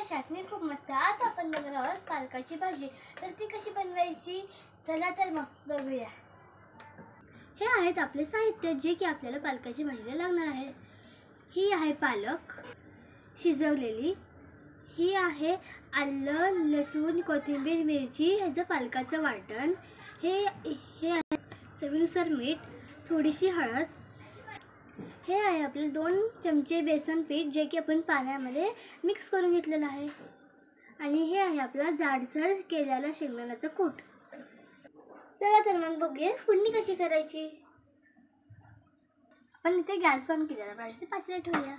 कशात? मी खूप मस्त. आज आपण बनवणार आहोत पालकाची भाजी. तर ती कशी बनवायची चला तर मग बघूया. हे आहेत आपले साहित्य जे की आपल्याला पालकाची भाजीला लागणार आहे. ही आहे पालक शिजवलेली, ही आहे आलं लसूण कोथिंबीर मिरची ह्याचं पालकाचं वाटण, हे आहे चवीनुसार मीठ, थोडीशी हळद, हे आहे आपले 2 चमचे बेसन पीठ जे की आपण पाण्यामध्ये मिक्स करून घेतलेलं आहे, आणि हे आहे आपला जाडसर केलेला शेंगदाण्याचा कूट. चला तर मग बघूया फोडणी कशी करायची. आपण इथे गॅस ऑन केलेला भाजीचे पातेलं ठेवूया.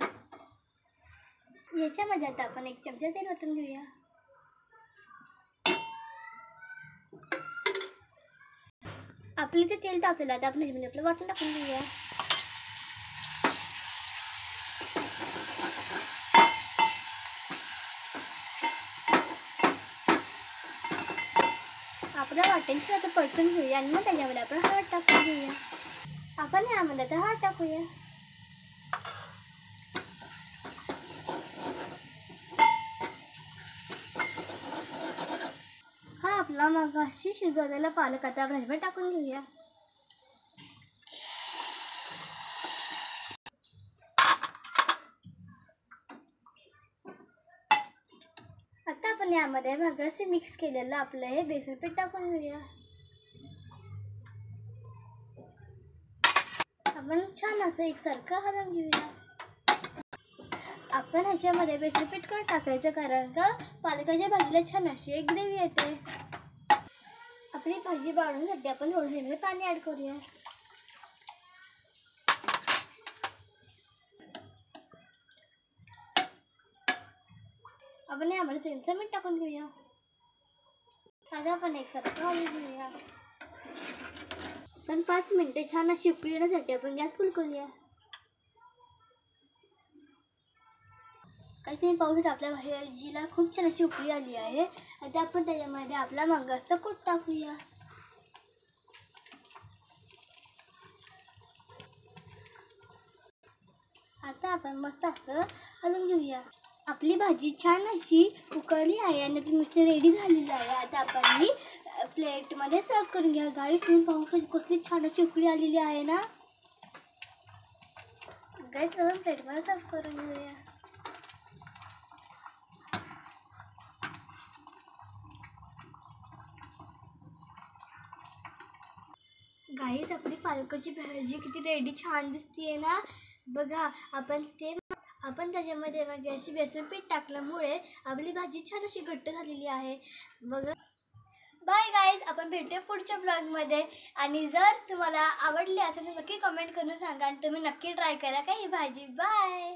याच्यामध्ये आता आपण 1 चमचा तेल ओतून घेऊया. आपले ते तेल तापलेलं आता आपण ह्याच्यामध्ये आपलं वाटण टाकून घेऊया. आपलं वाटण आता परतून घेऊया आणि मग त्याच्यामध्ये आपण हळद टाकून घेऊया. आपण यामध्ये आता हळद टाकूया. हा आपला मगाशी शिजवलेला पालक आता आपण ह्याच्यामध्ये टाकून घेऊया. आता आपण यामध्ये भागाशी मिक्स केलेलं आपलं हे बेसन पीठ टाकून घेऊया. आपण छान असं एकसारखं हलवून घेऊया. आपण ह्याच्यामध्ये बेसन पीठ का टाकायचं कारण का पालकाच्या भाजीला छान अशी एक ग्रेव्ही येते. आपली भाजी वाढवण्यासाठी आपण थोडं पाणी ऍड करूया. आपण यामध्ये चवीनुसार मीठ टाकून घेऊया. आता आपण एकसारखं हलवून घेऊया. पण 5 मिनिटे छान अशी उकळी येण्यासाठी आपण गॅस फुल करूया. काही तुम्ही पाहू शकता आपल्या भाजीला खूप छान अशी उकळी आली आहे. आता आपण त्याच्यामध्ये आपला मगाचा कूट टाकूया. आता आपण मस्त असं हलवून घेऊया. आपली भाजी छान अशी उकळली आहे आणि आपली मिरची रेडी झालेली आहे. आता आपण ही प्लेटमध्ये सर्व करून घ्या. गाईस तुम्ही पाहू शकता कसली छान अशी उकळी आलेली आहे ना. गाईस आपण प्लेटमध्ये सर्व करून घेऊया. गाईस आपली पालकाची भाजी किती रेडी छान दिसतीये ना. बघा आपण त्याच्यामध्ये अशी बेसन पीठ टाकल्यामुळे आपली भाजी छान अशी घट्ट झालेली आहे. बघा. बाय गाईज, आपण भेटूया पुढच्या ब्लॉगमध्ये. आणि जर तुम्हाला आवडली असेल तर नक्की कमेंट करून सांगा आणि तुम्ही नक्की ट्राय करा का ही भाजी. बाय.